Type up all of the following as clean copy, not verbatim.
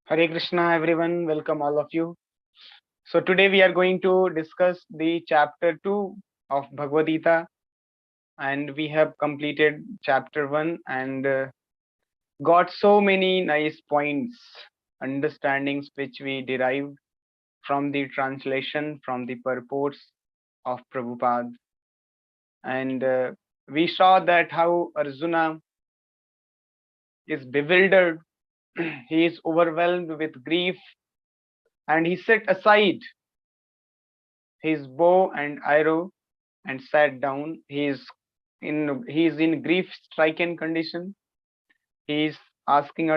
Hare Krishna, everyone. Welcome all of you. So today we are going to discuss the chapter 2 of Bhagavad Gita, and we have completed chapter 1 and got so many nice points, understandings which we derived from the translation, from the purports of Prabhupada. And we saw that how Arjuna is bewildered, he is overwhelmed with grief, and he set aside his bow and arrow and sat down. He is in grief stricken condition. He is asking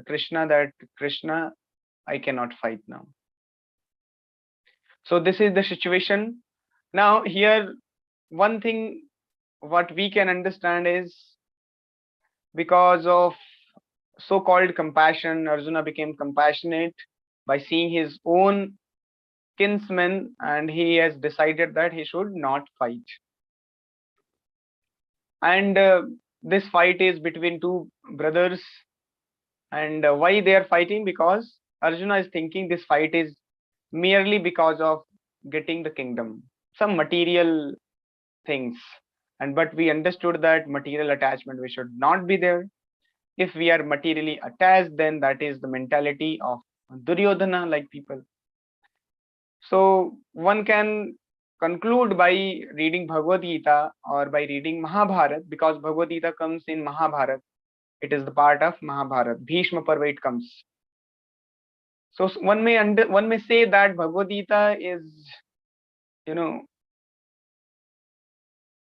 Krishna, that Krishna, I cannot fight now. So this is the situation. Now here, one thing what we can understand is, because of so-called compassion, Arjuna became compassionate by seeing his own kinsmen, and he has decided that he should not fight. And this fight is between two brothers. And why they are fighting? Because Arjuna is thinking this fight is merely because of getting the kingdom, some material things. And but we understood that material attachment we should not be there. If we are materially attached, then that is the mentality of Duryodhana like people. So one can conclude by reading Bhagavad Gita or by reading Mahabharata, because Bhagavad Gita comes in Mahabharata. It is the part of Mahabharata. Bhishma Parva it comes. So one may say that Bhagavad Gita is,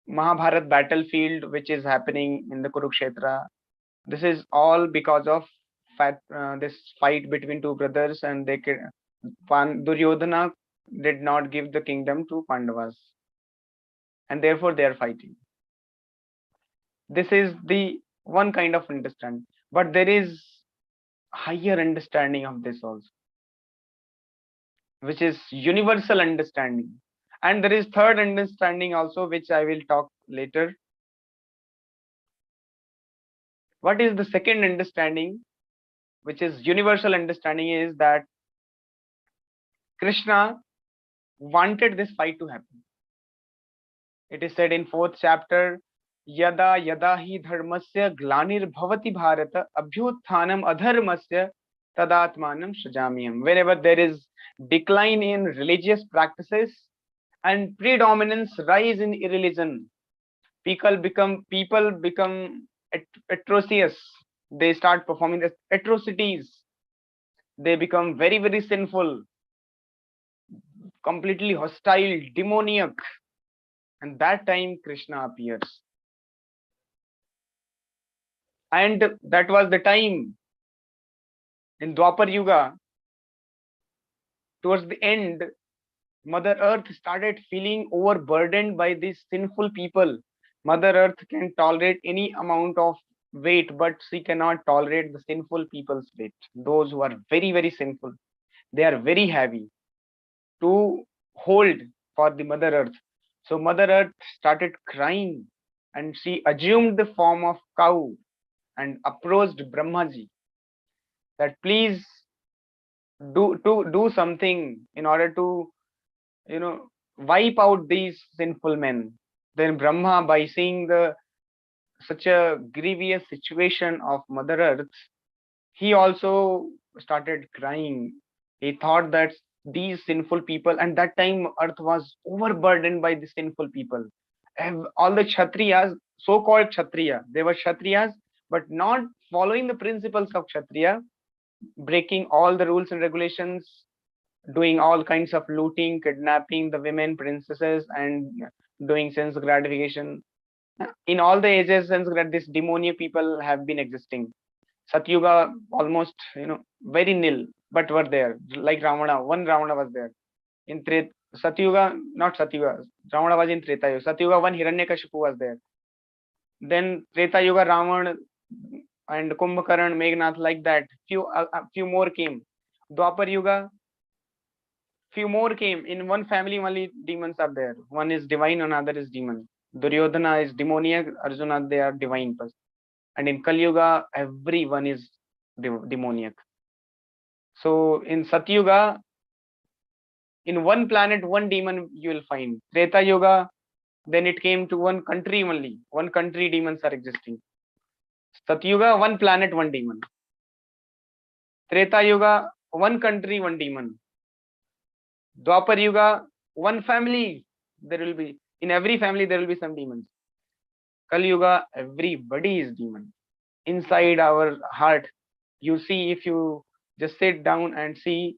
Mahabharat battlefield which is happening in the Kurukshetra. This is all because of this fight between two brothers, and Duryodhana did not give the kingdom to Pandavas, and therefore they are fighting. This is the one kind of understanding, but there is higher understanding of this also, which is universal understanding. And there is third understanding also, which I will talk later. What is the second understanding, which is universal understanding, is that Krishna wanted this fight to happen. It is said in 4th chapter, Yada yada hi dharmasya glanir bhavati bharata abhyuthanam adharmasya tadatmanam srijamyam. Whenever there is decline in religious practices and predominance rise in irreligion, people become atrocious. They start performing the atrocities. They become very, very sinful, completely hostile, demoniac. And that time Krishna appears. And that was the time in Dwapar Yuga. Towards the end, Mother Earth started feeling overburdened by these sinful people. Mother Earth can tolerate any amount of weight, but she cannot tolerate the sinful people's weight. Those who are very, very sinful, they are very heavy to hold for the Mother Earth. So Mother Earth started crying, and she assumed the form of cow and approached Brahmaji that please do something in order to wipe out these sinful men. Then Brahma, by seeing the such a grievous situation of Mother Earth, he also started crying. He thought that these sinful people, and that time Earth was overburdened by the sinful people. All the Kshatriyas, so-called Kshatriya, they were Kshatriyas, but not following the principles of Kshatriya, breaking all the rules and regulations, doing all kinds of looting, kidnapping the women, princesses, and doing sense gratification. In all the ages, this demoniac people have been existing. Satyuga almost, very nil, but were there. Like Ravana, one Ravana was there. In Satyuga, not Satyuga, Ravana was in Treta Yuga. Satyuga, one Hiranyakashipu was there. Then Treta Yuga, Ravana and Kumbhakaran, Meghnad, like that. Few more came. Dwapar Yuga, few more came. In one family only demons are there. One is divine, another is demon. Duryodhana is demoniac, Arjuna, they are divine person. And in Kali Yuga, everyone is demoniac. So in Satyuga, in one planet, one demon you will find. Treta Yuga, then it came to one country only. One country demons are existing. Satyuga, one planet, one demon. Treta Yuga, one country, one demon. Dwapar Yuga, one family. There will be, in every family there will be some demons. Kali Yuga, everybody is demon. Inside our heart, you see, if you just sit down and see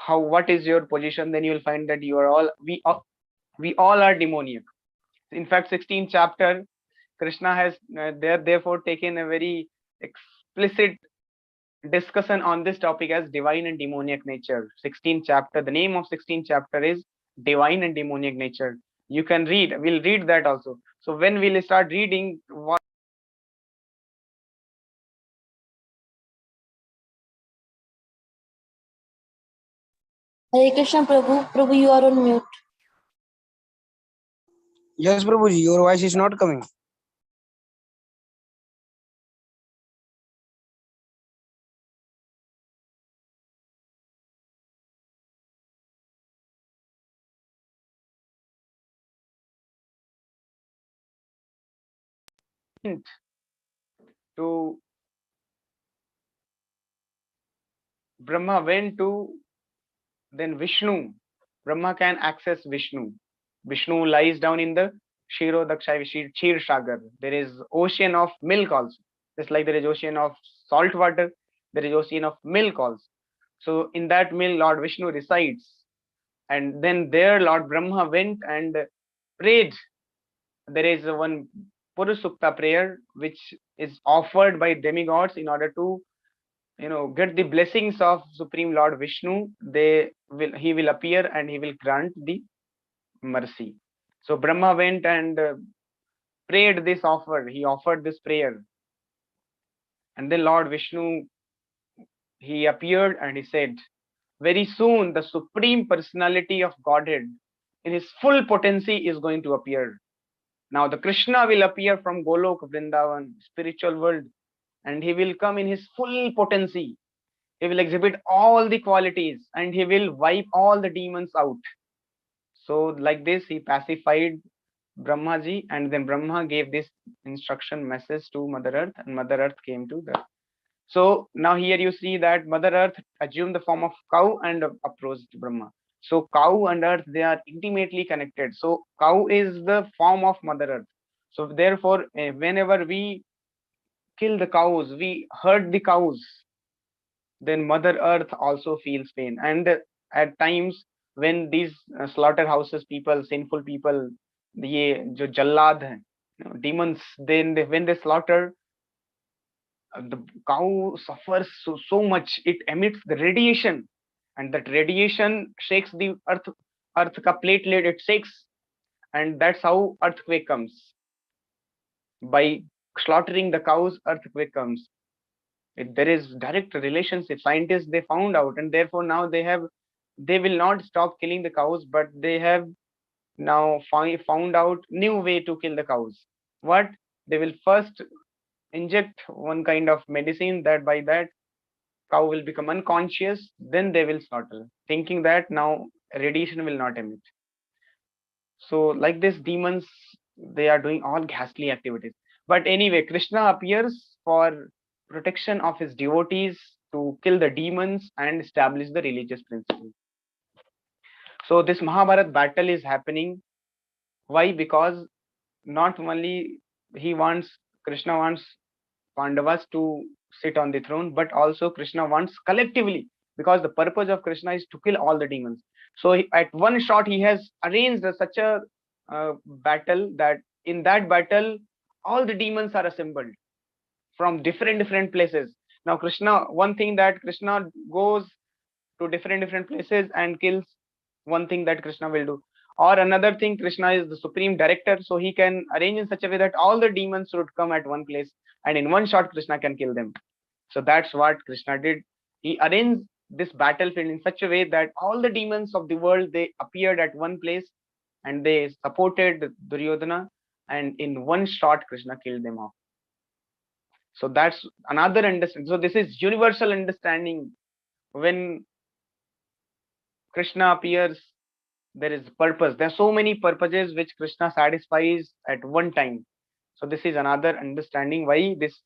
what is your position, then you will find that you are all, we all are demoniac. In fact, 16th chapter, Krishna has therefore taken a very explicit discussion on this topic as divine and demoniac nature. 16th chapter, the name of 16th chapter is divine and demoniac nature. You can read, we'll read that also. So when we'll start reading what Hare Krishna Prabhu. Prabhu, you are on mute. Yes, Prabhuji, your voice is not coming. to Brahma went to then Vishnu. Brahma can access Vishnu. Vishnu lies down in the Shiro Daksha Shir Sagar. There is ocean of milk also. Just like there is ocean of salt water, there is ocean of milk also. So in that milk, Lord Vishnu resides. And then there Lord Brahma went and prayed. There is one Purusukta prayer which is offered by demigods in order to get the blessings of Supreme Lord Vishnu. He will appear and he will grant the mercy. So Brahma went and prayed this offer. He offered this prayer. And then Lord Vishnu, he appeared and he said, very soon the Supreme Personality of Godhead in his full potency is going to appear. Now the Krishna will appear from Golok, Vrindavan, spiritual world, and he will come in his full potency. He will exhibit all the qualities and he will wipe all the demons out. So like this, he pacified Brahmaji, and then Brahma gave this instruction message to Mother Earth, and Mother Earth came to the. So now here you see that Mother Earth assumed the form of cow and approached Brahma. So cow and earth, they are intimately connected. So cow is the form of Mother Earth. So therefore, whenever we kill the cows, we hurt the cows, then Mother Earth also feels pain. And at times when these slaughterhouses people, sinful people, ये जो जल्लाद हैं, demons, then when they slaughter, the cow suffers so much. It emits the radiation, and that radiation shakes the earth ka platelet, it shakes, and that's how earthquake comes. By slaughtering the cows, earthquake comes. There is direct relationship. Scientists, they found out, and therefore now they will not stop killing the cows, but they have now found out new way to kill the cows. What? They will first inject one kind of medicine that by that cow will become unconscious, then they will slaughter, thinking that now radiation will not emit. So like this, demons, they are doing all ghastly activities. But anyway, Krishna appears for protection of his devotees, to kill the demons and establish the religious principle. So this Mahabharat battle is happening. Why? Because not only Krishna wants Pandavas to sit on the throne, but also Krishna wants collectively, because the purpose of Krishna is to kill all the demons. So at one shot, he has arranged such a battle that in that battle, all the demons are assembled from different places. Now Krishna, one thing that Krishna goes to different places and kills, one thing that Krishna will do. Or another thing, Krishna is the supreme director, so he can arrange in such a way that all the demons should come at one place, and in one shot Krishna can kill them. So that's what Krishna did. He arranged this battlefield in such a way that all the demons of the world, they appeared at one place and they supported Duryodhana, and in one shot Krishna killed them off. So that's another understanding. So this is universal understanding. When Krishna appears, there is purpose. There are so many purposes which Krishna satisfies at one time. So this is another understanding why this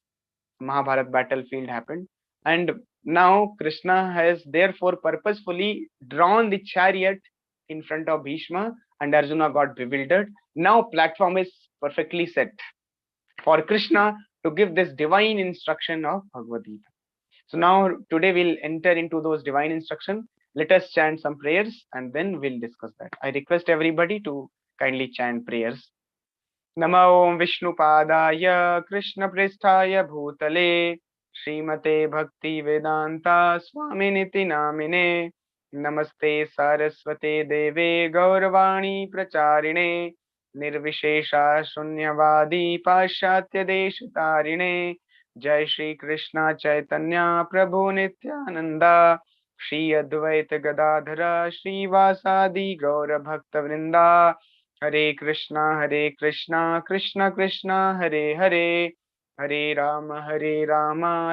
Mahabharat battlefield happened. And now Krishna has therefore purposefully drawn the chariot in front of Bhishma, and Arjuna got bewildered. Now platform is perfectly set for Krishna to give this divine instruction of Bhagavad Gita. So now today we'll enter into those divine instruction. Let us chant some prayers and then we'll discuss that. I request everybody to kindly chant prayers. नमो ओं विष्णुपादाय कृष्णपृष्ठाय भूतले श्रीमते भक्ति वेदांता स्वामिनिति नामिने नमस्ते सारस्वते देवे गौरवाणी प्रचारिणे निर्विशेषा शून्यवादी पाश्चात्य देशतारिणे जय श्री कृष्ण चैतन्य प्रभु नित्यानंदा श्री अद्वैत गदाधर श्रीवासादि गौर भक्त वृंदा हरे कृष्णा कृष्ण कृष्ण हरे हरे हरे राम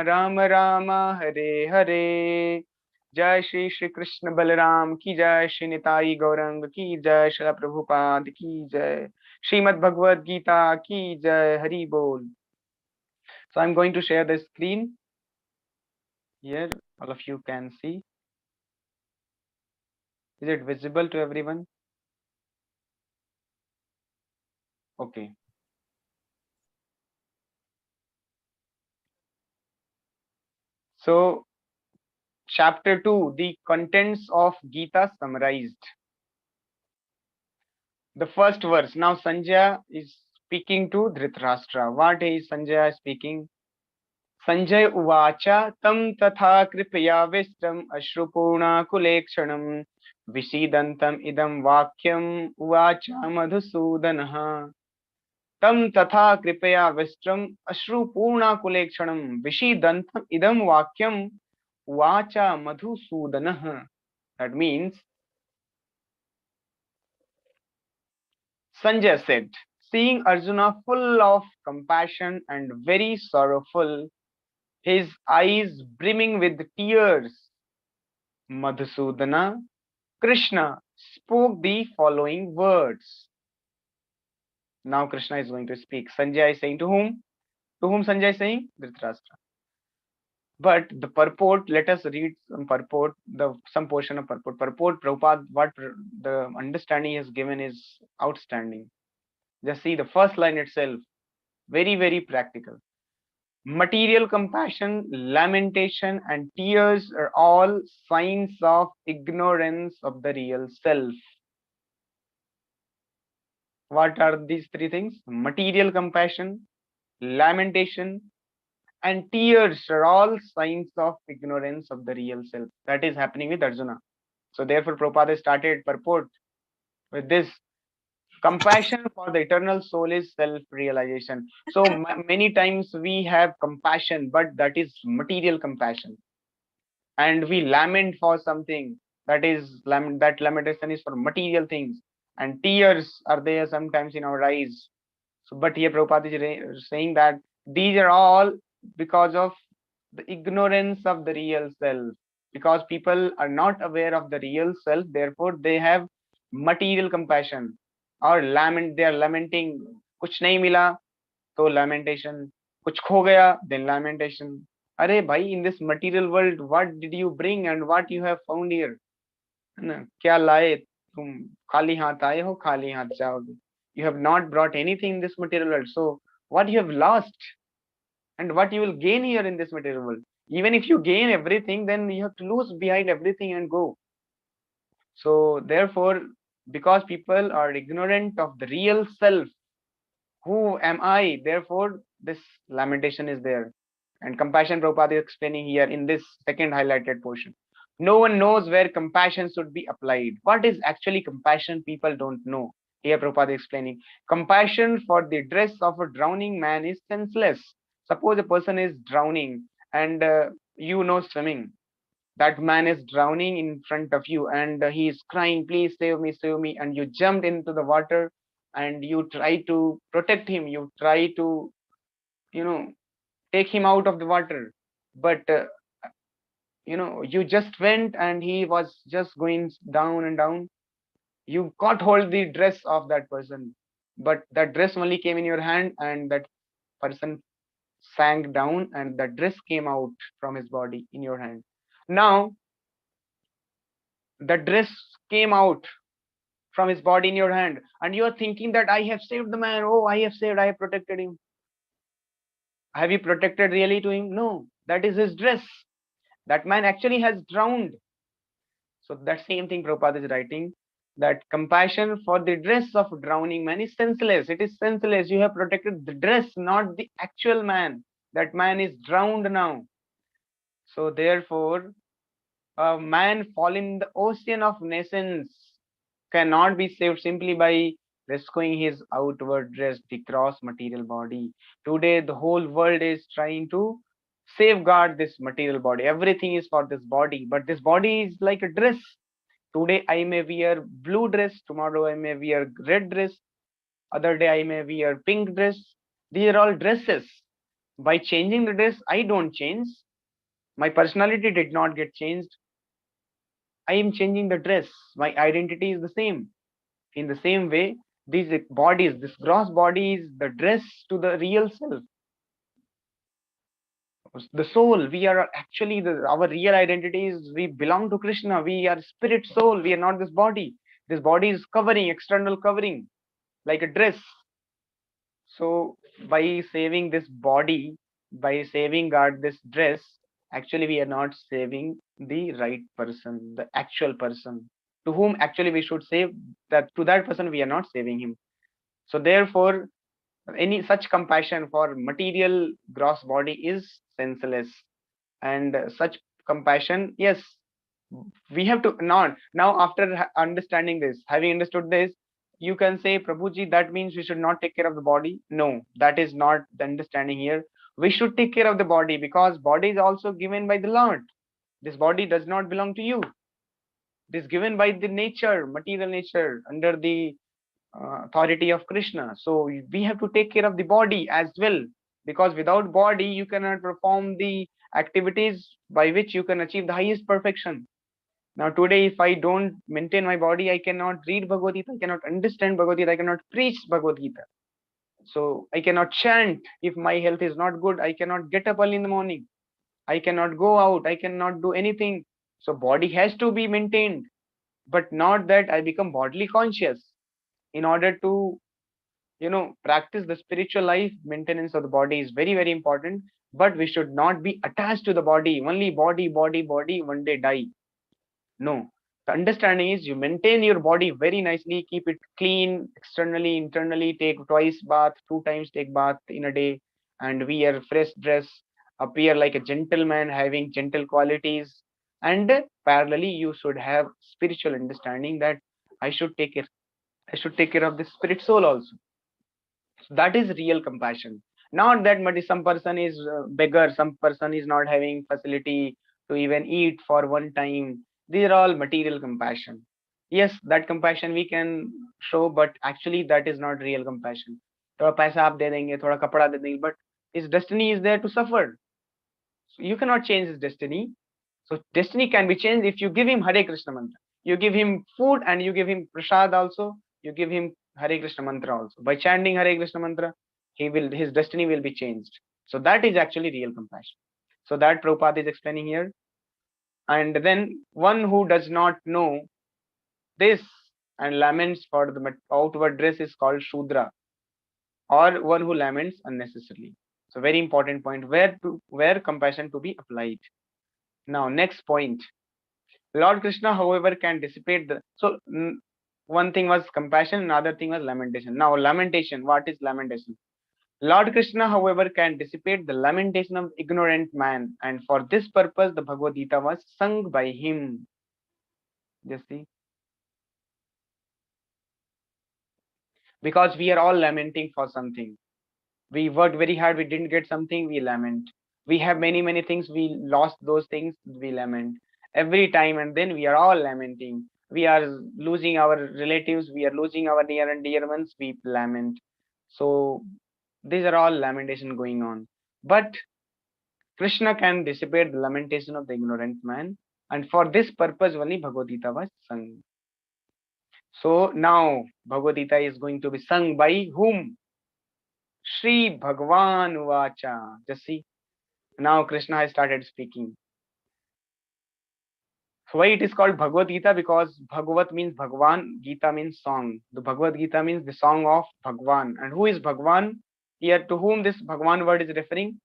राम राम हरे हरे जय श्री श्री कृष्ण बलराम की जय, श्री निताई गौरंग की जय, श्री प्रभुपाद की जय, श्रीमद् भगवद गीता की जय, हरि बोल. So I'm going to share the screen here. All of you can see. Is it visible to everyone? Okay. So chapter 2, the contents of Gita summarized. The first verse. Now Sanjaya is speaking to Dhritarashtra. What is Sanjaya speaking? Sanjay uvacha tam tatha kripaya vistam ashrupurna kulekshanam visidantam idam vakyam uvacha madhusudanaha. Tam tatha kripaya vistam ashrupurna kulekshanam visidantam idam vakyam uvacha madhusudanaha. That means Sanjay said, seeing Arjuna full of compassion and very sorrowful, his eyes brimming with tears, Madhusudana, Krishna spoke the following words. Now Krishna is going to speak. Sanjay is saying to whom? To whom Sanjay is saying? Dhritarashtra. But the purport, let us read some purport, some portion of purport. Purport, Prabhupada, what the understanding is given is outstanding. Just see the first line itself, very, very practical. Material compassion, lamentation, and tears are all signs of ignorance of the real self. What are these three things? Material compassion, lamentation, and tears are all signs of ignorance of the real self. That is happening with Arjuna. So therefore Prabhupada started purport with this. Compassion for the eternal soul is self-realization. So many times we have compassion, but that is material compassion. And we lament for something, that is that lamentation is for material things, and tears are there sometimes in our eyes. So but here Prabhupada is saying that these are all because of the ignorance of the real self, because people are not aware of the real self, therefore they have material compassion or lament. They are lamenting, kuch nahi mila, so lamentation, kuch kho gaya, then lamentation. अरे भाई, in this material world what did you bring and what you have found here? है ना, क्या लाए तुम? खाली हाथ आए हो, खाली हाथ जाओगे. You have not brought anything in this material world, so what you have lost and what you will gain here in this material world? Even if you gain everything, then you have to lose behind everything and go. So therefore, because people are ignorant of the real self, who am I, therefore this lamentation is there. And compassion, Prabhupada is explaining here in this second highlighted portion. No one knows where compassion should be applied. What is actually compassion? People don't know. Here Prabhupada is explaining. Compassion for the dress of a drowning man is senseless. Suppose a person is drowning and you know swimming. That man is drowning in front of you and he is crying, please save me, and you jumped into the water and you try to protect him. You try to, you know, take him out of the water. But you just went and he was just going down and down. You caught hold the dress of that person, but that dress only came in your hand, and that person sank down, and the dress came out from his body in your hand. Now the dress came out from his body in your hand, and you are thinking that I have saved the man. Oh, I have saved, I have protected him. Have you protected really to him? No, that is his dress. That man actually has drowned. So that same thing Prabhupada is writing, that compassion for the dress of drowning man is senseless. It is senseless. You have protected the dress, not the actual man. That man is drowned now. So therefore, a man fallen in the ocean of nations cannot be saved simply by rescuing his outward dress, the gross material body. Today, the whole world is trying to safeguard this material body. Everything is for this body, but this body is like a dress. Today, I may wear blue dress. Tomorrow, I may wear red dress. Other day, I may wear pink dress. These are all dresses. By changing the dress, I don't change. My personality did not get changed. I am changing the dress. My identity is the same. In the same way, these bodies, this gross body is the dress to the real self. The soul, we are actually, our real identity is we belong to Krishna. We are spirit soul. We are not this body. This body is covering, external covering, like a dress. So by saving this body, by saving guard this dress, actually we are not saving the right person, the actual person, to whom actually we should save. That to that person we are not saving him. So therefore, any such compassion for material gross body is senseless. And such compassion, yes, we have to not now, after understanding this, having understood this, you can say, Prabhuji, that means we should not take care of the body. No, that is not the understanding here. We should take care of the body, because body is also given by the Lord. This body does not belong to you. It is given by the nature, material nature, under the authority of Krishna. So we have to take care of the body as well, because without body you cannot perform the activities by which you can achieve the highest perfection. Now today, if I don't maintain my body, I cannot read Bhagavad Gita, I cannot understand Bhagavad Gita, I cannot preach Bhagavad Gita. So I cannot chant. If my health is not good, I cannot get up early in the morning. I cannot go out, I cannot do anything. So body has to be maintained, but not that I become bodily conscious. In order to practice the spiritual life, maintenance of the body is very, very important. But we should not be attached to the body. Only body, body, body, one day die. No, the understanding is you maintain your body very nicely, keep it clean externally, internally, take twice bath, 2 times take bath in a day, and wear fresh dress, appear like a gentleman having gentle qualities. And parallelly, you should have spiritual understanding that I should take care. I should take care of the spirit soul also. So that is real compassion. Not that some person is beggar, some person is not having facility to even eat for one time. These are all material compassion. Yes, that compassion we can show, but actually that is not real compassion. थोड़ा पैसा आप दे देंगे, थोड़ा कपड़ा दे देंगे, but his destiny is there to suffer. So you cannot change his destiny. So destiny can be changed if you give him Hare Krishna mantra. You give him food and you give him prasad also. You give him Hare Krishna mantra also. By chanting Hare Krishna mantra, his destiny will be changed. So that is actually real compassion. So that Prabhupada is explaining here. And then one who does not know this and laments for the outward dress is called Shudra, or one who laments unnecessarily. So very important point, where compassion to be applied. Now next point. Lord Krishna, however, can dissipate the. So one thing was compassion, another thing was lamentation. Now lamentation, what is lamentation? Lord Krishna, however, can dissipate the lamentation of ignorant man, and for this purpose the Bhagavad Gita was sung by him. Just see. Because we are all lamenting for something. We worked very hard, we didn't get something, we lament. We have many, many things, we lost those things, we lament. Every time, and then we are all lamenting. We are losing our relatives, we are losing our near and dear ones, we lament. So these are all lamentation going on. But Krishna can dissipate the lamentation of the ignorant man, and for this purpose only Bhagavad Gita was sung. So now Bhagavad Gita is going to be sung by whom? Shri Bhagwan Vacha. Just see, now Krishna has started speaking. So why it is called Bhagavad Gita? Because Bhagavat means Bhagwan, Gita means song. The Bhagavad Gita means the song of Bhagwan. And who is Bhagwan? Here to whom this Bhagwan word is referring?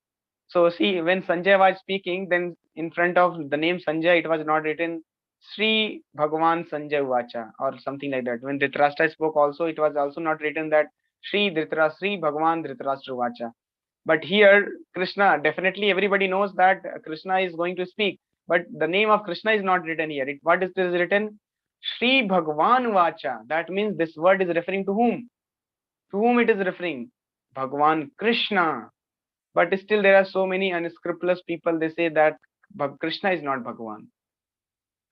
So see, when Sanjay was speaking, then in front of the name Sanjay, it was not written Sri Bhagwan Sanjay Vacha or something like that. When Dhritarashtra spoke also, it was also not written that Sri Bhagwan Dhritarashtra Vacha. But here, Krishna, definitely everybody knows that Krishna is going to speak. But the name of Krishna is not written here. What is this written? Sri Bhagwan Vacha. That means this word is referring to whom? To whom it is referring? Bhagwan Krishna. But still there are so many unscrupulous people, they say that Krishna is not Bhagwan.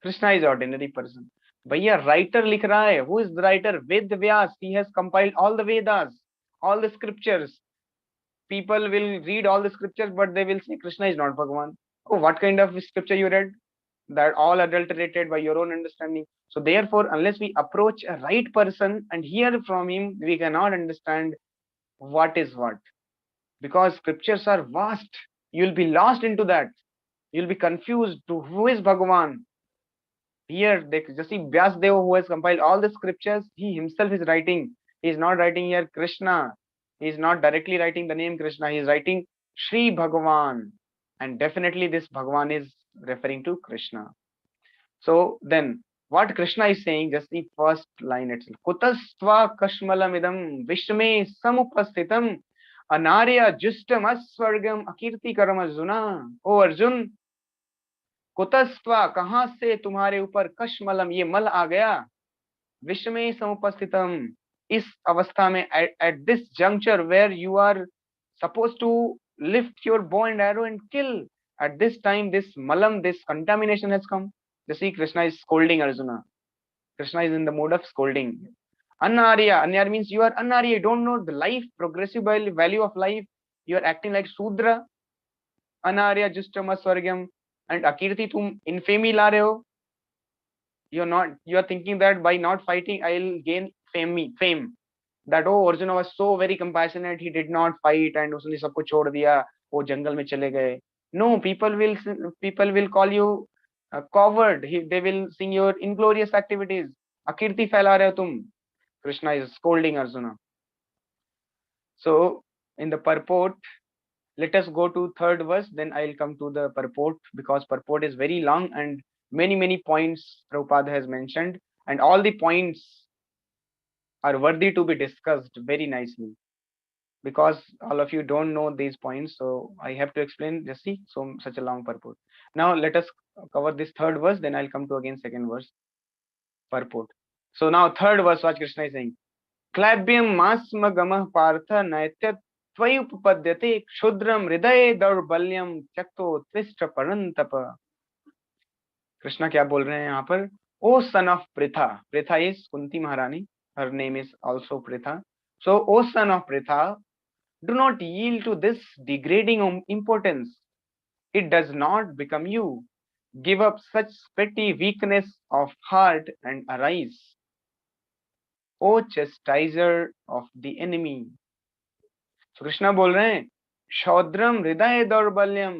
Krishna is ordinary person. Bhaiya, writer likh raha hai. Who is the writer? Ved Vyas. He has compiled all the Vedas, all the scriptures. People will read all the scriptures, but they will say Krishna is not Bhagwan. Oh, what kind of scripture you read? That all adulterated by your own understanding. So therefore, unless we approach a right person and hear from him, we cannot understand what is what. Because scriptures are vast. You'll be lost into that. You'll be confused to who is Bhagavan. Here, just see Vyasdeva, who has compiled all the scriptures, he himself is writing. He is not writing here Krishna. He is not directly writing the name Krishna. He is writing Sri Bhagavan. And definitely this Bhagavan is referring to Krishna. So then, what Krishna is saying, just the first line itself. Kutastva kashmalamidam vishme samupasthitam anarya justam asvargam akirti karam Arjuna. O Arjun, कुतस्त्वा, कहां से तुम्हारे ऊपर कशमलम, ये मल आ गया, विषमे समुपस्थितम, इस अवस्था में, at this juncture where you are supposed to lift your bow and arrow and kill, at this time this malam, this contamination has come. You see, Krishna is scolding Arjuna. Krishna is in the mood of scolding. Anarya, Anarya means you are Anarya, you don't know the life, progressive value of life, you are acting like Sudra. Anarya justama swargam. And Akirti, tum infamy la rahe ho. You are thinking that by not fighting I'll gain fame. That oh, Arjuna was so very compassionate, he did not fight and usne sab kuch chhod diya, wo jungle mein chale gaye. No, people will call you a coward. They will sing your inglorious activities. Akirti phaila rahe ho tum. Krishna is scolding Arjuna. So in the purport, let us go to third verse, then I'll come to the purport, because purport is very long and many points Prabhupada has mentioned, and all the points are worthy to be discussed very nicely, because all of you don't know these points, so I have to explain. Just see, so such a long purport. Now let us cover this third verse, then I'll come to again second verse, purport. So now third verse, what Krishna is saying. Klabyam masma gamah partha naityat tvayupapadyate kshudram hridaye daurbalyam chakto tvishta parantapa. Krishna क्या बोल रहे हैं यहाँ पर? O son of Pritha. Pritha is Kunti Maharani. Her name is also Pritha. So, O son of Pritha, do not yield to this degrading importance. It does not become you. Give up such petty weakness of heart and arise. O chastiser of the enemy. So Krishna बोल रहे हैं, शौद्रम हृदय दौर्बल्यम,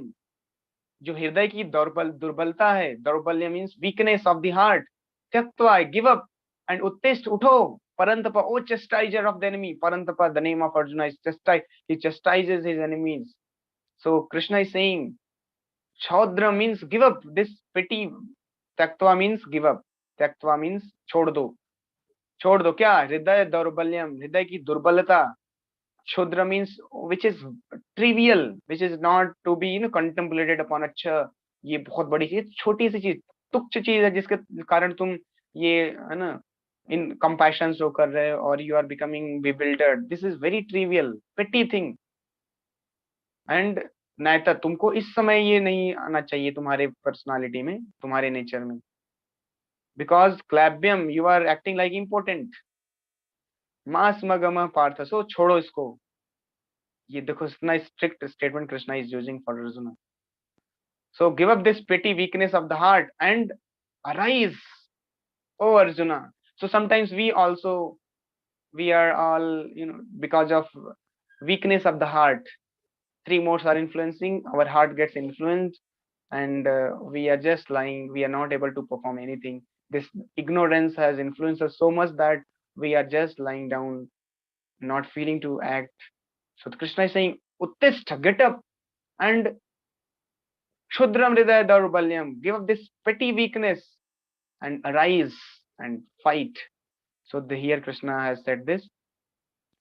जो हृदय की दुर्बलता है, दौर्बल्य means weakness of the heart, त्यक्त्वा, गिव अप, एंड उत्तिष्ठ, उठो, परंतप, ओ chastiser of the enemy. Parantapa, the name of Arjuna is chastise. He chastises his enemies. So Krishna is saying, Chaudra means give up this petty. Tyaktva means give up. Tyaktva means छोड़ दो. छोड़ दो क्या? हृदय दौर्बल्यम, हृदय की दुर्बलता. Shodra means which is trivial, which is not to be contemplated upon. अच्छा, ये बहुत बड़ी चीज, छोटी सी चीज, तुच्छ चीज है, जिसके कारण तुम ये है ना इन compassion शो कर रहे हो, और you are becoming bewildered. This is very trivial, petty thing. And Nayta, तुमको इस समय ये नहीं आना चाहिए तुम्हारे पर्सनालिटी में, तुम्हारे नेचर में. Because clabyam, you are acting like important. मास मगम पार्थ, सो छोड़ो इसको. ये देखो, इतना strict statement Krishna is using for Arjun. So give up this petty weakness of the heart and arise, O Arjuna. So sometimes we are all, because of weakness of the heart, three modes are influencing, our heart gets influenced, and we are just lying, we are not able to perform anything. This ignorance has influenced us so much that we are just lying down, not feeling to act. So Krishna is saying, Uttishta, get up, and Shudram Hridaya Daurbalyam, give up this petty weakness and arise and fight. So here Krishna has said this.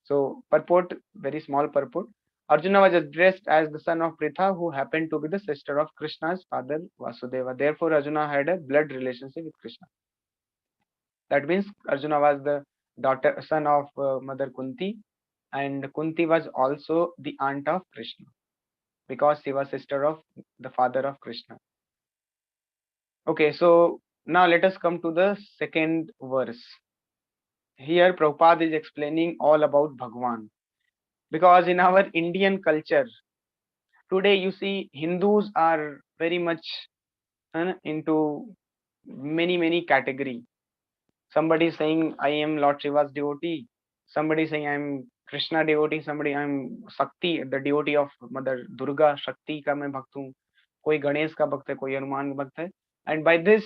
So purport, very small purport. Arjuna was addressed as the son of Pritha, who happened to be the sister of Krishna's father Vasudeva. Therefore, Arjuna had a blood relationship with Krishna. That means Arjuna was the son of Mother Kunti, and Kunti was also the aunt of Krishna because she was sister of the father of Krishna. Okay, so now let us come to the second verse. Here Prabhupada is explaining all about Bhagwan, because in our Indian culture today, you see Hindus are very much into many category. Somebody is saying I am Lord Shiva's devotee, somebody is saying I am Krishna devotee, somebody I am Shakti, the devotee of Mother Durga, Shakti का मैं भक्त हूँ, कोई गणेश का भक्त है, कोई हनुमान का भक्त है. And by this,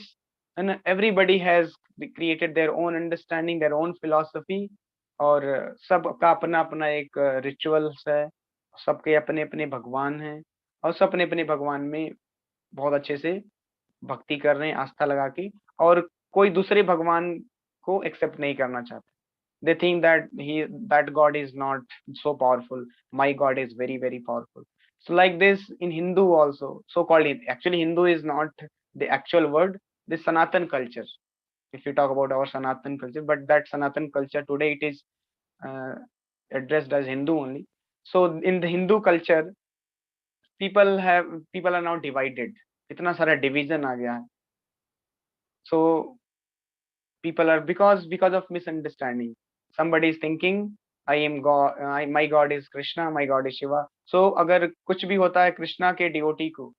and everybody has created their own understanding, their own philosophy, और सबका अपना अपना एक रिचुअल्स है, सबके अपने अपने भगवान हैं, और सब अपने अपने भगवान में बहुत अच्छे से भक्ति कर रहे हैं आस्था लगा के, और कोई दूसरे भगवान को एक्सेप्ट नहीं करना चाहते. They think that God is not so powerful, my God is very powerful. So like this in Hindu also, so called, actually Hindu is not the actual word, the Sanatan culture, if you talk about our Sanatan culture, but that Sanatan culture today it is uh, addressed as Hindu only. So in the Hindu culture, people are now divided. इतना सारा division आ गया है. So people are, because of misunderstanding. Somebody is thinking I am God, my God is Krishna, my God is Shiva. So अगर कुछ भी होता है कृष्णा के डिवोटी को,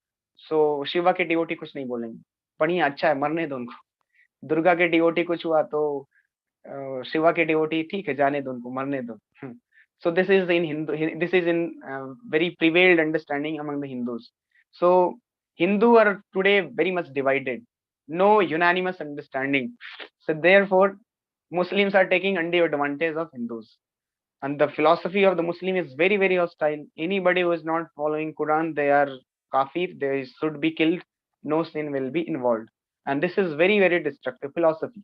so शिवा के डिवोटी कुछ नहीं बोलेंगे, बढ़िया अच्छा है मरने दो उनको. दुर्गा के डिवोटी कुछ हुआ तो शिवा के डिवोटी ठीक है जाने दो उनको, मरने दो. So this is in Hindu, this is in very prevailed understanding among the Hindus. So Hindu are today very much divided, no unanimous understanding. So therefore Muslims are taking undue advantage of Hindus, and the philosophy of the Muslim is very hostile. Anybody who is not following Quran, they are kafir, they should be killed, no sin will be involved. And this is very destructive philosophy.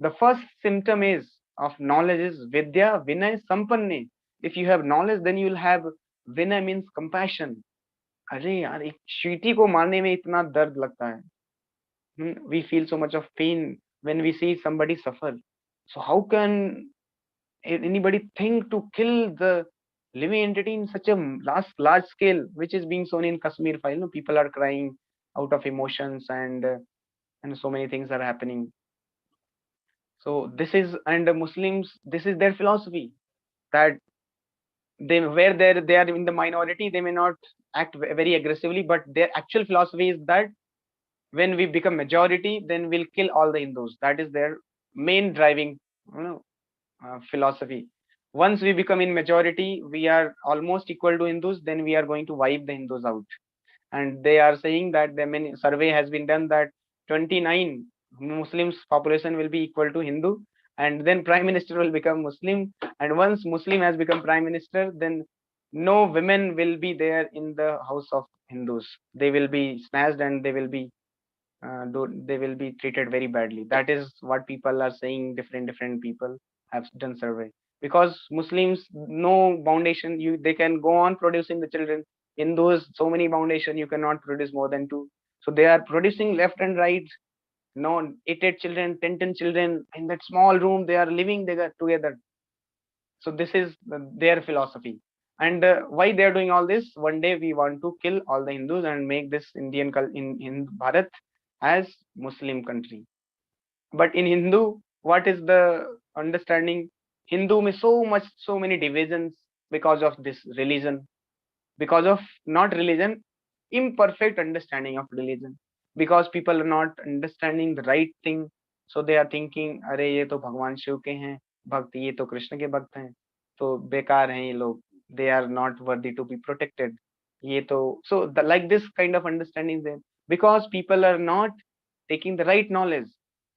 The first symptom is of knowledge is vidya vinay sampanne. If you have knowledge, then you will have vinay, means compassion. अरे यार एक चींटी को मारने में इतना दर्द लगता है. We feel so much of pain when we see somebody suffer. So how can anybody think to kill the living entity in such a large scale, which is being shown in Kashmir file? No, people are crying out of emotions, and so many things are happening. So this is, and the Muslims, this is their philosophy, that where they are in the minority, they may not act very aggressively, but their actual philosophy is that when we become majority, then we'll kill all the Hindus. That is their main driving, philosophy. Once we become in majority, we are almost equal to Hindus, then we are going to wipe the Hindus out. And they are saying that the many survey has been done that 29 Muslims population will be equal to Hindu, and then prime minister will become Muslim. And once Muslim has become prime minister, then no women will be there in the house of Hindus. They will be snatched, and they will be they will be treated very badly. That is what people are saying. Different people have done survey, because Muslims no foundation, they can go on producing the children. In those so many foundation, you cannot produce more than two. So they are producing left and right. No, 8 children, 10 children in that small room. They are living together. So this is their philosophy. And why they are doing all this? One day we want to kill all the Hindus and make this Indian in Bharat as Muslim country. But in Hindu, what is the understanding? Hindu में so many divisions because of this religion, because of not religion, imperfect understanding of religion, because people are not understanding the right thing. So they are thinking, अरे ये तो भगवान शिव के हैं भक्त, ये तो कृष्ण के भक्त हैं, तो बेकार हैं ये लोग, they are not worthy to be protected, ये तो, so the, like this kind of understanding there, because people are not taking the right knowledge.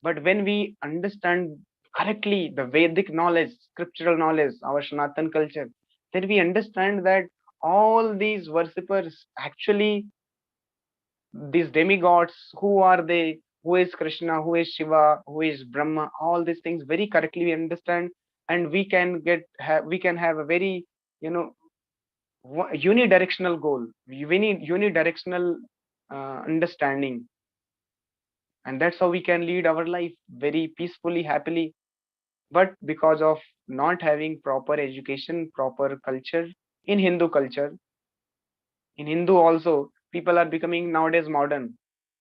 But when we understand correctly the Vedic knowledge, scriptural knowledge, our Sanatan culture, then we understand that all these worshippers, actually these demigods, who are they, who is Krishna, who is Shiva, who is Brahma, all these things very correctly we understand, and we can we can have a very, you know, unidirectional goal. We need unidirectional understanding, and that's how we can lead our life very peacefully, happily. But because of not having proper education, proper culture in Hindu culture, in Hindu also, people are becoming nowadays modern.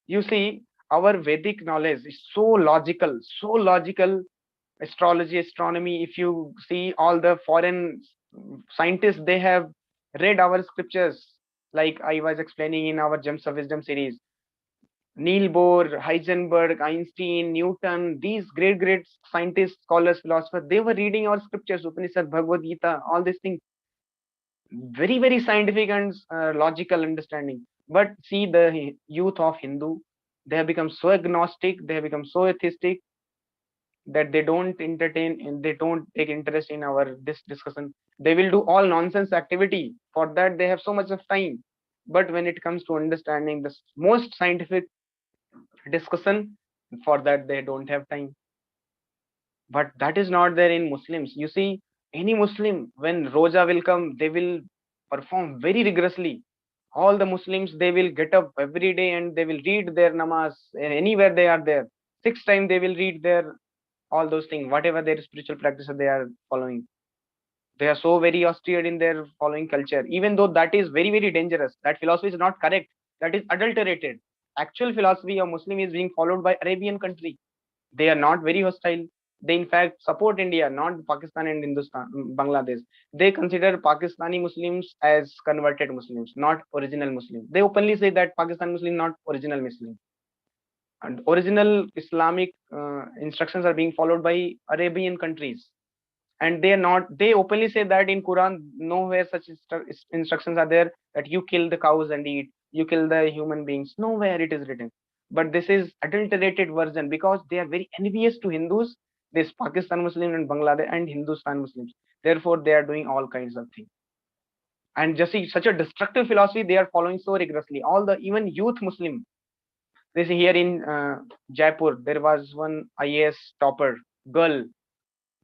You see, our Vedic knowledge is so logical, so logical. Astrology, astronomy, if you see all the foreign scientists, they have read our scriptures, like I was explaining in our Gems of Wisdom series. Niels Bohr, Heisenberg, Einstein, Newton, these great scientists, scholars, philosophers, they were reading our scriptures, Upanishad, Bhagavad Gita, all these things, very scientific and logical understanding. But see, the youth of Hindu, they have become so agnostic, they have become so atheistic, that they don't entertain and they don't take interest in our this discussion. They will do all nonsense activity. For that, they have so much of time. But when it comes to understanding the most scientific discussion, for that they don't have time. But that is not there in Muslims. You see, any Muslim, when Roja will come, they will perform very rigorously. All the Muslims, they will get up every day and they will read their namaz anywhere they are there. 6 times they will read their all those things, whatever their spiritual practices they are following. They are so very austere in their following culture, even though that is very dangerous. That philosophy is not correct. That is adulterated. Actual philosophy of Muslim is being followed by Arabian country. They are not very hostile. They in fact support India, not Pakistan and Hindustan, Bangladesh. They consider Pakistani Muslims as converted Muslims, not original Muslims. They openly say that Pakistan Muslim not original Muslim. And original Islamic instructions are being followed by Arabian countries, and they are not. They openly say that in Quran nowhere such instructions are there that you kill the cows and eat, you kill the human beings. Nowhere it is written. But this is adulterated version, because they are very envious to Hindus. This Pakistan Muslim and Bangladesh and Hindustan Muslims. Therefore, they are doing all kinds of things. And just see, such a destructive philosophy they are following so rigorously. All the even youth Muslim. This here in Jaipur, there was one IAS topper girl.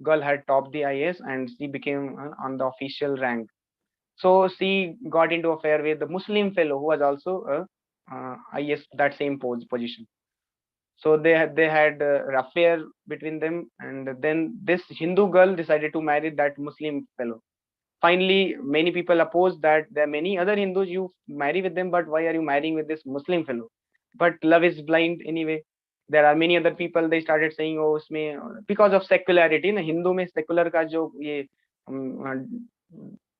Girl had topped the IAS and she became on the official rank. So she got into affair with the Muslim fellow who was also IAS that same position. So they had affair between them, and then this Hindu girl decided to marry that Muslim fellow. Finally, many people opposed that. There are many other Hindus, you marry with them, but why are you marrying with this Muslim fellow? But love is blind anyway. There are many other people, they started saying, oh उसमें because of secularity ना, हिंदू में secular का जो ये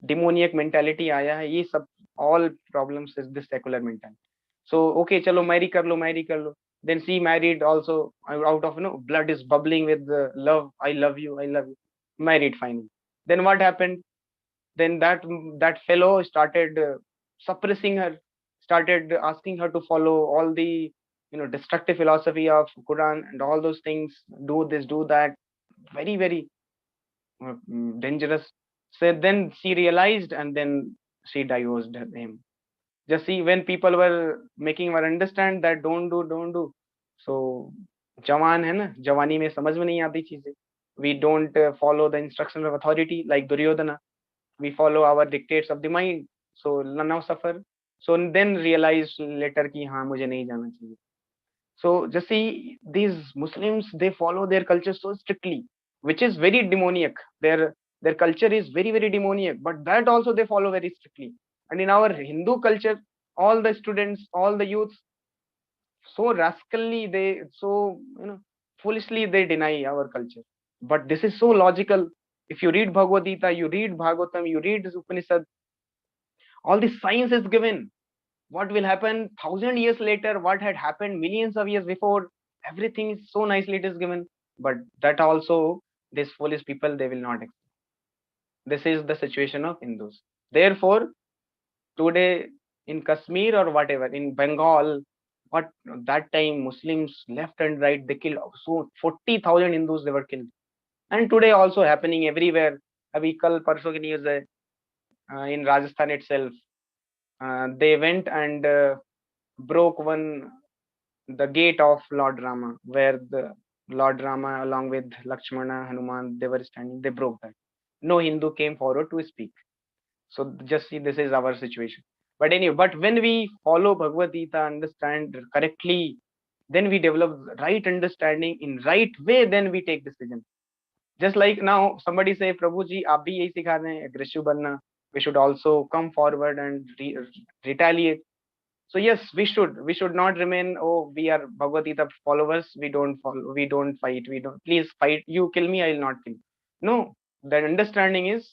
demoniac mentality आया है, ये सब all problems is this secular mentality. So okay, चलो marry कर लो. Then she married also out of blood is bubbling with the love. I love you, I love you. Married finally. Then what happened? Then that fellow started suppressing her, started asking her to follow all the destructive philosophy of Quran and all those things, do this, do that, very dangerous. So then she realized, and then she divorced him. Just see, when people were making her understand that don't do, so जवान है ना, जवानी में समझ में नहीं आती चीजें. We don't follow the instructions of authority like Duryodhana. We follow our dictates of the mind, so now suffer. So then realize later कि हाँ मुझे नहीं जाना चाहिए. So just see, these Muslims, they follow their culture so strictly, which is very demoniac. Their culture is very demoniac, but that also they follow very strictly. And in our Hindu culture, all the students, all the youths, so rascally they, so foolishly they deny our culture. But this is so logical. If you read Bhagavad Gita, you read Bhagavatam, you read this Upanishad, all the science is given. what will happen 1,000 years later, what had happened millions of years before, everything is so nicely it is given. But that also, these foolish people, they will not accept. This is the situation of Hindus. Therefore, today in Kashmir or whatever, in Bengal, what that time Muslims left and right, they killed so 40,000 Hindus, they were killed. And today also happening everywhere. अभी कल परसों की news है, in Rajasthan itself, they went and broke the gate of Lord Rama, where the Lord Rama along with Lakshmana, Hanuman, they were standing. They broke that. No Hindu came forward to speak. So just see, this is our situation. But anyway, but when we follow Bhagavad Gita, understand correctly, then we develop right understanding in right way, then we take decision. Just like now somebody say, Prabhu ji, aap bhi yahi sikha rahe hain, aggressive banna, we should also come forward and retaliate. So yes, we should not remain, oh, we are Bhagavad Gita followers, we don't follow, we don't fight, we don't, please fight, you kill me, I will not kill. No, that understanding is,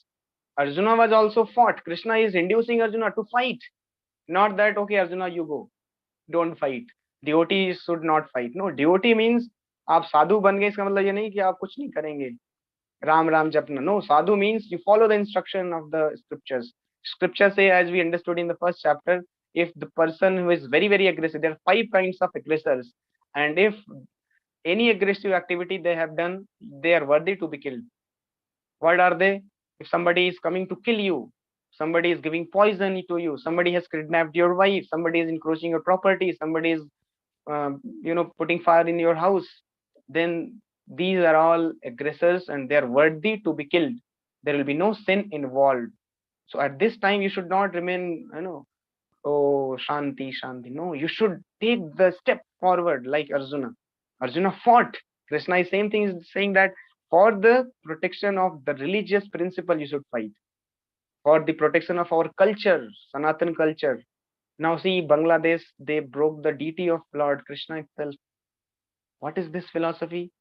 Arjuna was also fought. Krishna is inducing Arjuna to fight. Not that, okay, Arjuna, you go, don't fight. Devotee should not fight. No, devotee means आप साधु बन गए, इसका मतलब ये नहीं कि आप कुछ नहीं करेंगे, राम राम जपना. No, sadhu means you follow the instruction of the scriptures. Scripture say, as we understood in the first chapter, if the person who is very, very aggressive, there are 5 kinds of aggressors, and if any aggressive activity they have done, they are worthy to be killed. What are they? If somebody is coming to kill you, somebody is giving poison to you, somebody has kidnapped your wife, somebody is encroaching your property, somebody is putting fire in your house, then these are all aggressors and they are worthy to be killed. There will be no sin involved. So at this time you should not remain, oh, shanti shanti. No, you should take the step forward like Arjuna fought. Krishna is same thing, is saying that for the protection of the religious principle you should fight, for the protection of our culture, Sanatan culture. Now see, Bangladesh, they broke the deity of Lord Krishna itself. What is this philosophy?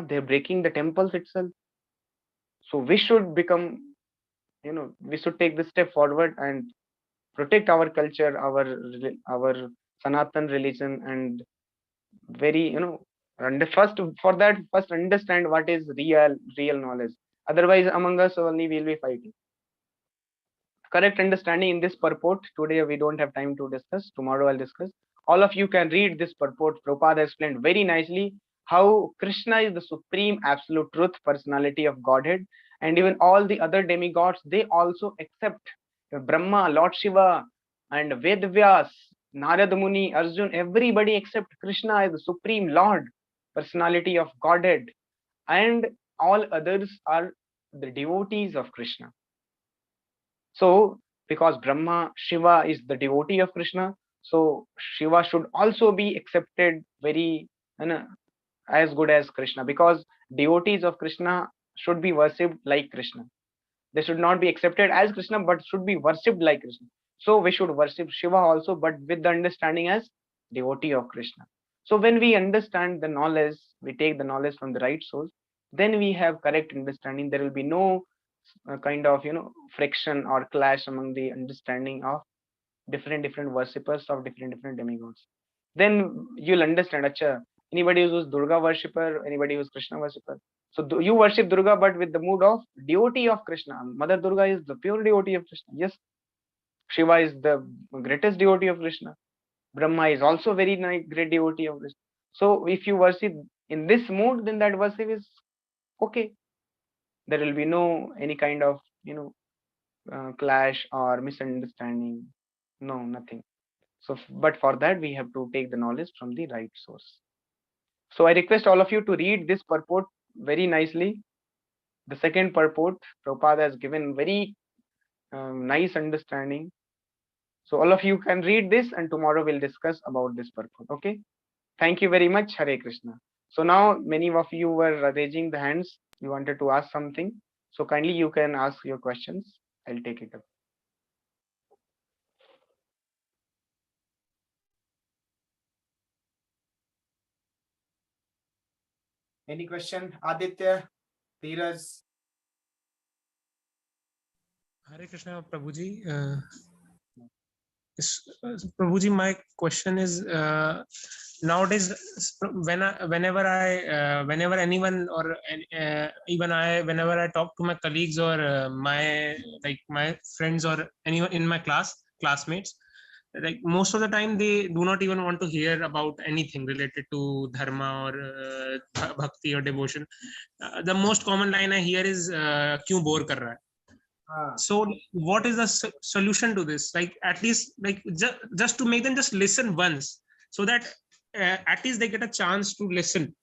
They're breaking the temples itself. So we should become, we should take this step forward and protect our culture, our Sanatan religion, and very, and first for that, first understand what is real knowledge. Otherwise, among us only we'll be fighting. Correct understanding in this purport, today we don't have time to discuss, tomorrow I'll discuss. All of you can read this purport. Prabhupada explained very nicely how Krishna is the supreme absolute truth, personality of Godhead, and even all the other demigods, they also accept Brahma, Lord Shiva, and Vedvyas, Narad Muni, Arjun, everybody except Krishna as the supreme Lord, personality of Godhead, and all others are the devotees of Krishna. So, because Brahma, Shiva is the devotee of Krishna, so Shiva should also be accepted very as good as Krishna, because devotees of Krishna should be worshipped like Krishna. They should not be accepted as Krishna, but should be worshipped like Krishna. So we should worship Shiva also, but with the understanding as devotee of Krishna. So when we understand the knowledge, we take the knowledge from the right source, then we have correct understanding. There will be no kind of friction or clash among the understanding of different worshippers of different demigods. Then you'll understand, acha, anybody who's Durga worshipper, anybody who's Krishna worshipper, so you worship Durga but with the mood of devotee of Krishna. Mother Durga is the pure devotee of Krishna. Yes, Shiva is the greatest devotee of Krishna. Brahma is also very great devotee of Krishna. So if you worship in this mood, then that worship is okay. There will be no any kind of clash or misunderstanding. No, nothing. So, but for that we have to take the knowledge from the right source. So I request all of you to read this purport very nicely. The second purport, Prabhupada has given very nice understanding. So all of you can read this, and tomorrow we'll discuss about this purport. Okay. Thank you very much. Hare Krishna. So now many of you were raising the hands. You wanted to ask something. So kindly you can ask your questions. I'll take it up. Any question? Aditya, Dheeraj? Hare Krishna, Prabhuji. Prabhuji, my question is, nowadays, whenever anyone or even I, whenever I talk to my colleagues or my friends or anyone in my classmates, like most of the time they do not even want to hear about anything related to dharma or bhakti or devotion. The most common line I hear is "क्यों bore कर रहा है?" So what is the solution to this? Like at least like just to make them just listen once, so that at least they get a chance to listen,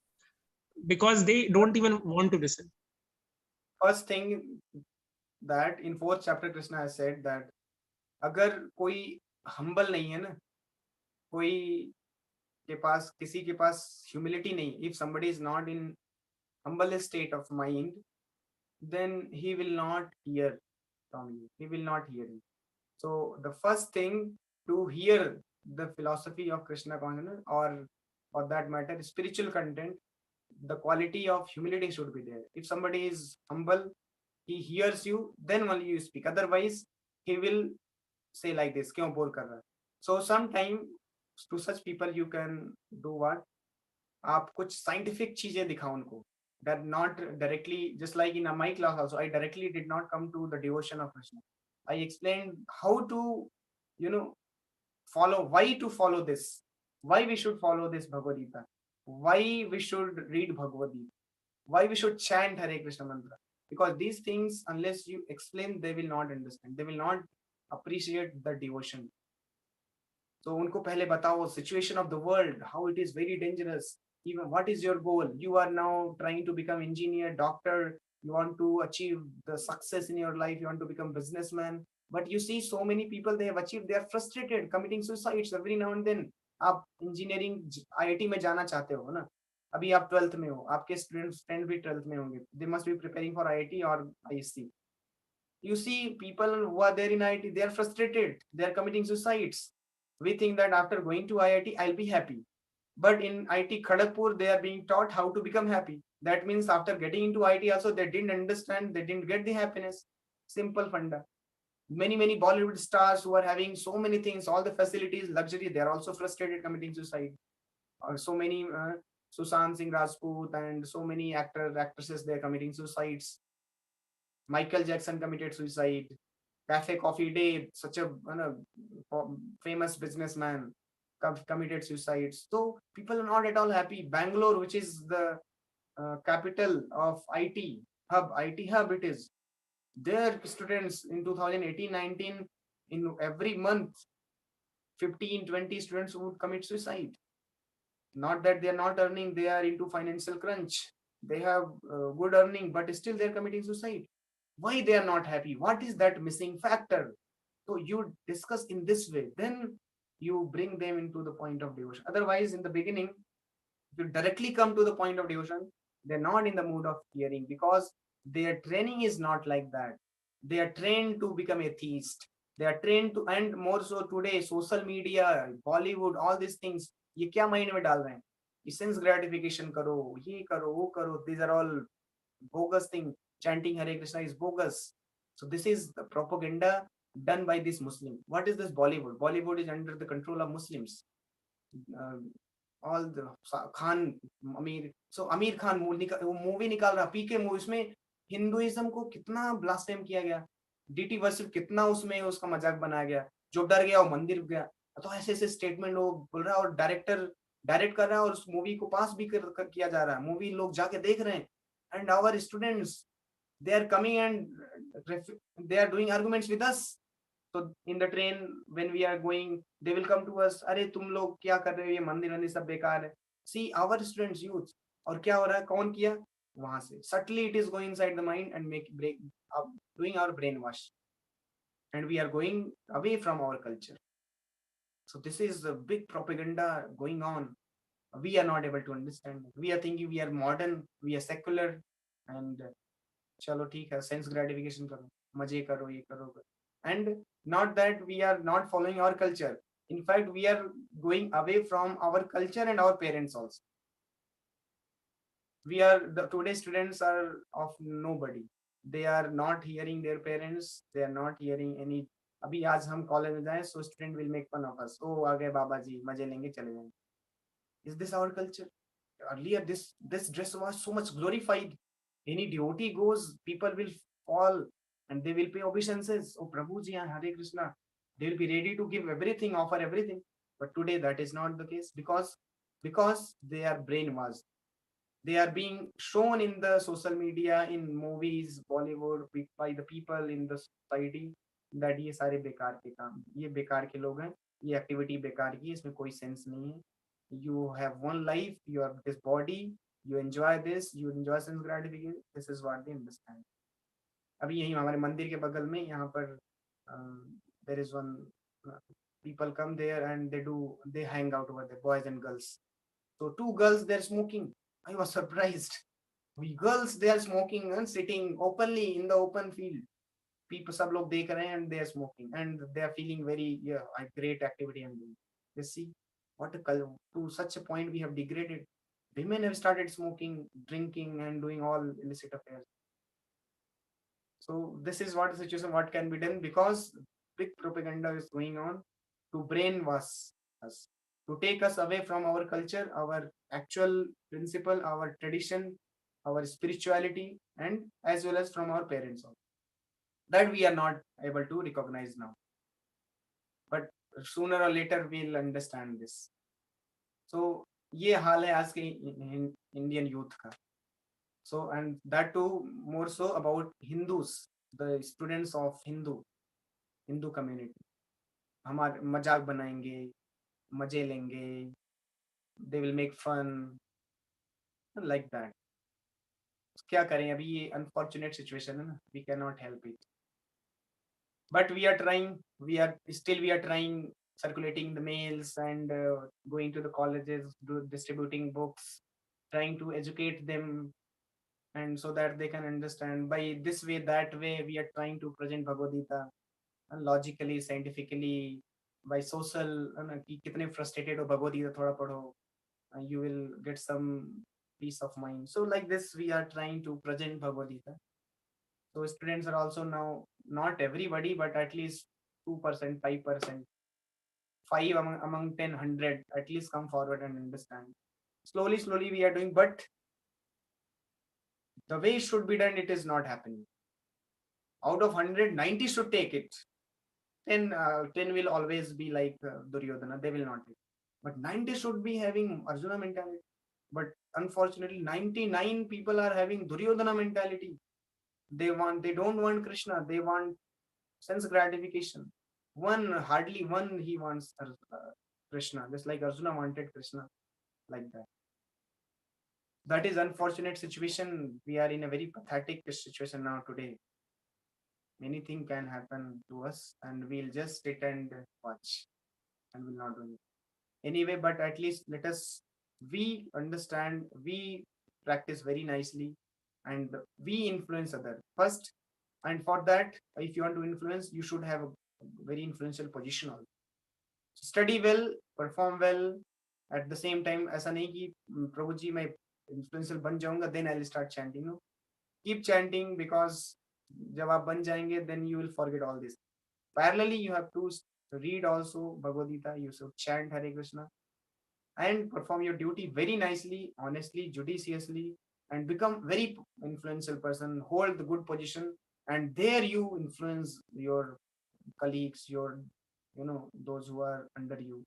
because they don't even want to listen. First thing, that in 4th chapter Krishna has said that अगर कोई humble नहीं है ना, कोई के पास किसी के पास humility नहीं, if somebody is not in humble state of mind, then he will not hear from you, he will not hear you. So the first thing to hear the philosophy of Krishna consciousness, or for that matter spiritual content, the quality of humility should be there. If somebody is humble, he hears you, then only you speak, otherwise he will say like this, क्यों बोल कर रहा है? So sometime to such people you can do what, आप कुछ scientific चीजें दिखाओ उनको, that not directly, just like in my class also, I directly did not come to the devotion of Krishna. I explained how to, follow, why to follow this, why we should follow this Bhagavad Gita, why we should read Bhagavad Gita, why we should chant Hare Krishna mantra. Because these things, unless you explain, they will not understand, they will not appreciate the devotion. So unko pehle batao situation of the world, how it is very dangerous. Even what is your goal? You are now trying to become engineer, doctor, you want to achieve the success in your life, you want to become businessman, but you see so many people, they have achieved, they are frustrated, committing suicides every now and then. आप engineering IIT में जाना चाहते हो ना, अभी आप 12th में हो, आपके फ्रेंड भी 12th में होंगे, they must be preparing for IIT or ISC. You see people who are there in IIT, they are frustrated, they are committing suicides. We think that after going to IIT I'll be happy, but in IIT Kharagpur they are being taught how to become happy. That means after getting into IIT also they didn't understand, they didn't get the happiness. Simple funda. Many Bollywood stars who are having so many things, all the facilities, luxury, they are also frustrated, committing suicide. Or so many Sushant Singh Rajput and so many actresses, they are committing suicides. Michael Jackson committed suicide. Cafe Coffee Day, such a famous businessman, committed suicide. So people are not at all happy. Bangalore, which is the capital of IT hub it is. Their students in 2018-19, in every month, 15-20 students would commit suicide. Not that they are not earning, they are into financial crunch. They have good earning, but still they are committing suicide. Why they are not happy? What is that missing factor? So you discuss in this way, then you bring them into the point of devotion. Otherwise, in the beginning, if you directly come to the point of devotion, they're not in the mood of hearing, because their training is not like that. They are trained to become atheist. They are trained to, and more so today, social media, Bollywood, all these things, ये क्या mind में डाल रहे हैं? Sense gratification करो, ये करो, वो करो. These are all bogus thing. Chanting Hare Krishna is bogus. So this is the propaganda done by this Muslim. What is this Bollywood? Bollywood is under the control of Muslims. All the Khan, Amir. So Amir Khan movie निकाल रहा, पीके movies में Hinduism को कितना blaspheme किया गया, deity worship कितना उसमें उसका मजाक बनाया गया, जो डर गया वो मंदिर गया. तो ऐसे ऐसे स्टेटमेंट लोग बोल रहा है, और डायरेक्ट कर रहा है, और उस मूवी को पास भी किया जा रहा है, मूवी लोग जाके देख रहे हैं. And our students, they are coming and they are doing arguments with us. So in the train when we are going, they will come to us, अरे तुम लोग क्या कर रहे हो, ये मंदिर सब बेकार है. See our students, youth, और क्या हो रहा है, कौन किया, वहां से subtly it is going inside the mind and doing our brainwash, and we are going away from our culture. So this is a big propaganda going on. We are not able to understand. We are thinking we are modern, we are secular, and chalo theek hai, sense gratification karo, maje karo, ye karo. And not that we are not following our culture. In fact, we are going away from our culture and our parents also. Today's students are of nobody. They are not hearing their parents. They are not hearing any अभी आज हम college में जाएं, so student will make fun of us. ओ आ गए बाबा जी, मजे लेंगे चले जाएंगे. Is this our culture? Earlier this dress was so much glorified. Any devotee goes, people will fall and they will pay obeisances. Oh Prabhu ji, Hare Krishna. They will be ready to give everything, offer everything. But today that is not the case, because they are brainwashed. They are being shown in the social media, in movies, Bollywood, by the people in the society, that ये सारे बेकार के काम, ये बेकार के लोग हैं, ये एक्टिविटी बेकार की, इसमें कोई सेंस नहीं है. You have one life, you have this body, you enjoy this, you enjoy sense gratification. This is what they understand. अभी यही हमारे मंदिर के बगल में यहाँ पर there is one people come there and they hang out over there, boys and girls. So two girls, they're smoking. I was surprised. We girls, they are smoking and sitting openly in the open field. People, सब लोग देख रहे हैं and they are smoking and they are feeling very great activity and doing. You see what to such a point we have degraded. Women have started smoking, drinking, and doing all illicit affairs. So this is what the situation. What can be done, because big propaganda is going on to brainwash us, to take us away from our culture, our actual principle, our tradition, our spirituality, and as well as from our parents also. That we are not able to recognize now. But sooner or later we'll understand this. So ये हाल है आज के Indian youth का. So, and that too more so about Hindus, the students of Hindu community. हमारे मजाक बनाएंगे, मजे लेंगे, they will make fun, like that. क्या करें, अभी ये unfortunate situation है ना, we cannot help it. But we are trying, we are trying, circulating the mails and going to the colleges, distributing books, trying to educate them, and so that they can understand. By this way, that way, we are trying to present Bhagavad Gita logically, scientifically, by social. कि कितने frustrated हो, Bhagavad Gita थोड़ा पढ़ो, you will get some peace of mind. So like this, we are trying to present Bhagavad Gita. So students are also now, not everybody, but at least 2%, 5%, 5 among 10, 100, at least come forward and understand. Slowly we are doing, but the way it should be done, it is not happening. Out of 100, 90 should take it. 10 will always be like Duryodhana, they will not take. But 90 should be having Arjuna mentality. But unfortunately, 99 people are having Duryodhana mentality. They don't want Krishna, they want sense gratification. Hardly one, he wants Krishna, just like Arjuna wanted Krishna, like that. That is unfortunate situation. We are in a very pathetic situation now today. Anything can happen to us and we'll just sit and watch and will not do it. Anyway, but at least we understand, we practice very nicely, and we influence others first. And for that, if you want to influence, you should have a very influential position also. Study well, perform well. At the same time, ऐसा नहीं कि प्रभु जी मैं influential बन जाऊंगा, then I'll start chanting. No, keep chanting, because जब आप बन जाएंगे, then you will forget all this. Parallelly, you have to read also Bhagavad Gita. You should chant Hare Krishna and perform your duty very nicely, honestly, judiciously, and become very influential person. Hold the good position, and there you influence your colleagues, your those who are under you.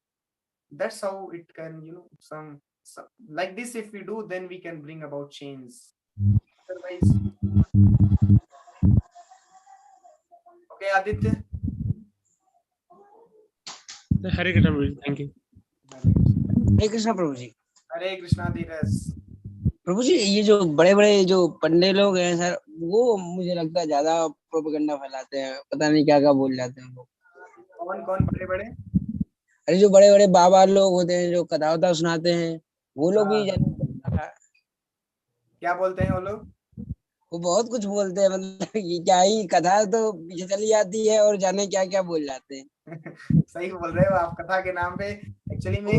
That's how it can, some like this. If we do, then we can bring about change. Otherwise, okay, Aditya. Hare Krishna, Prabhuji. Thank you. Hare Krishna Prabhu ji. Hare Krishna, Dheeraj. प्रभु जी, ये जो बड़े बड़े जो पंडे लोग हैं sir, वो मुझे लगता है ज्यादा प्रोपेगेंडा फैलाते हैं, पता नहीं क्या क्या बोल जाते हैं लोग. कौन बड़े बड़े? अरे जो बड़े बड़े बाबा लोग होते हैं, जो कथा वथा सुनाते हैं, वो लोग भी क्या बोलते हैं वो लोग? वो बहुत कुछ बोलते हैं, मतलब ये क्या ही कथा तो पीछे चली जाती है और जाने क्या क्या बोल जाते हैं. सही बोल रहे हो आप. कथा के नाम पे एक्चुअली में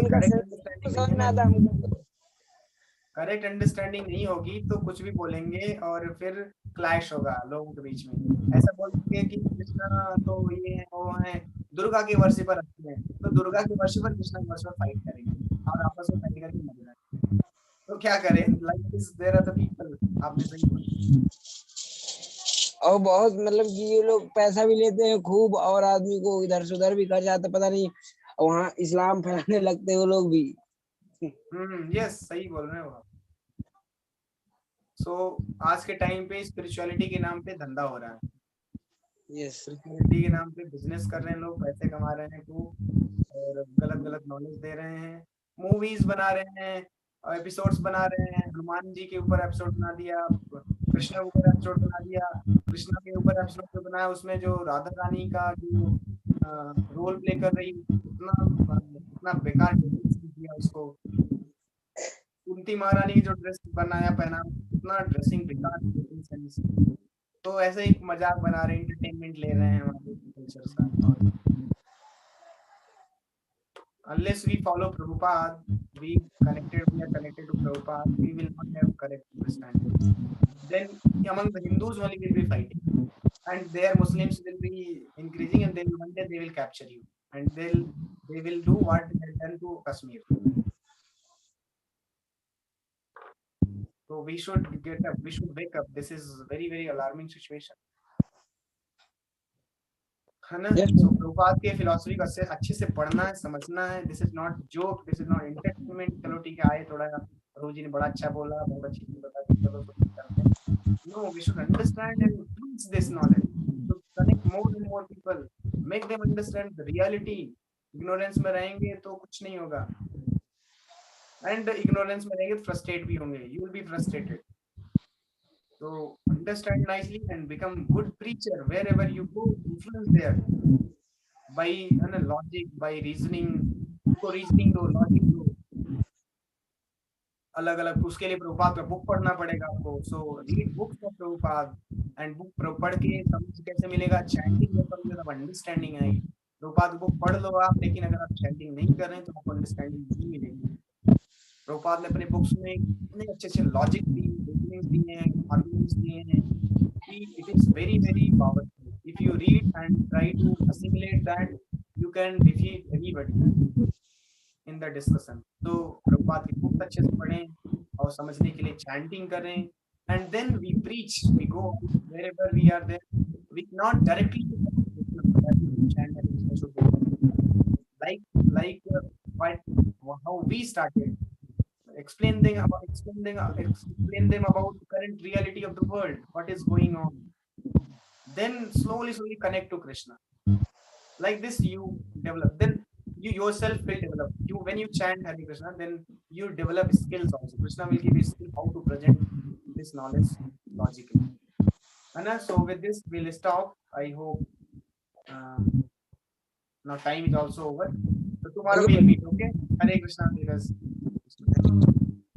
करेक्ट अंडरस्टैंडिंग नहीं होगी तो कुछ भी बोलेंगे, और फिर क्लैश होगा लोगों के बीच में। ऐसा बोलेंगे कि कृष्णा तो ये है वो है, दुर्गा के वर्षी पर हंसते हैं, तो दुर्गा के वर्षी पर कृष्णा के वर्षी पर फाइट करेंगे और आपस में फाइट करके मर जाएंगे। तो क्या करें, like this there are the people. आपने सही बोला। और बहुत मतलब कि ये लोग पैसा भी लेते हैं खूब और आदमी को इधर से उधर भी कर जाते, पता नहीं वहाँ इस्लाम फैलाने लगते हैं वो लोग भी। यस, सही बोल रहे हो आप। सो आज के टाइम पे स्पिरिचुअलिटी के नाम पे धंधा हो रहा है। यस स्पिरिचुअलिटी के नाम पे बिजनेस कर रहे हैं लोग, पैसे कमा रहे हैं खूब, और गलत गलत नॉलेज दे रहे हैं, मूवीज बना रहे हैं, एपिसोड्स बना रहे हैं। हनुमान जी के ऊपर एपिसोड बना दिया, कृष्ण के ऊपर एपिसोड बना दिया, कृष्णा के ऊपर एपिसोड जो बनाया उसमें जो राधा रानी का जो रोल प्ले कर रही, इतना बेकार ड्रेसिंग किया उसको। कुंती महारानी की जो ड्रेस बनाया पहना, इतना ड्रेसिंग बेकार ड्रेसिंग सेंस। तो ऐसे ही मजाक बना रहे हैं, एंटरटेनमेंट ले रहे हैं हमारे कल्चर का। और unless we follow Prabhupada, we are connected to Prabhupada, we will not have correct understanding. Then among the Hindus only will be fighting, and their Muslims will be increasing, and then one day they will capture you, and they will do what they have done to Kashmir. So we should get up, we should wake up. This is very very alarming situation, है ना? Yes. So Prabhupada के philosophy को अच्छे से पढ़ना है, समझना है। This is not joke, this is not entertainment. चलो ठीक है, आए थोड़ा प्रभु जी ने बड़ा अच्छा बोला, बहुत अच्छी चीज बता दी, चलो करते हैं। No, we should understand and teach this knowledge to connect more and more people, make them understand the reality. Ignorance में रहेंगे तो कुछ नहीं होगा, एंड इग्नोरेंस में रहेंगे तो फ्रस्ट्रेट भी होंगे, you will be frustrated. So understand nicely and become good preacher wherever you go. Influence there by logic, by reasoning. उनको रीजनिंग दो, लॉजिक दो, अलग अलग। उसके लिए प्रभुपाद का बुक पढ़ना पड़ेगा आपको। So read books of Prabhupada, and book पढ़ के समझ कैसे मिलेगा, चैंटिंग करोगे तब अंडरस्टैंडिंग आएगी। प्रभुपाद की बुक पढ़ लो आप, लेकिन अगर आप चैंटिंग नहीं कर रहे हैं तो आपको अंडरस्टैंडिंग नहीं मिलेगी। प्रभुपाद ने अपने बुक्स में इतने अच्छे अच्छे लॉजिक दिए, रीजनिंग्स दिए हैं, आर्गुमेंट्स दिए हैं कि it is very very powerful. If you read and try to assimilate that, you can defeat anybody in the discussion. तो प्रभुपाद की बुक अच्छे से पढ़ें और समझने के लिए चैंटिंग करें, and then we preach, we go wherever we are there, we not directly chant and should do like how we started. Explain them about the current reality of the world, what is going on. Then slowly connect to Krishna. Like this you develop. Then you yourself will develop. You when you chant Hare Krishna, then you develop skills also. Krishna will give you skill how to present this knowledge logically. And so with this we'll stop. I hope now time is also over. So tomorrow we'll meet. Okay. Hare Krishna.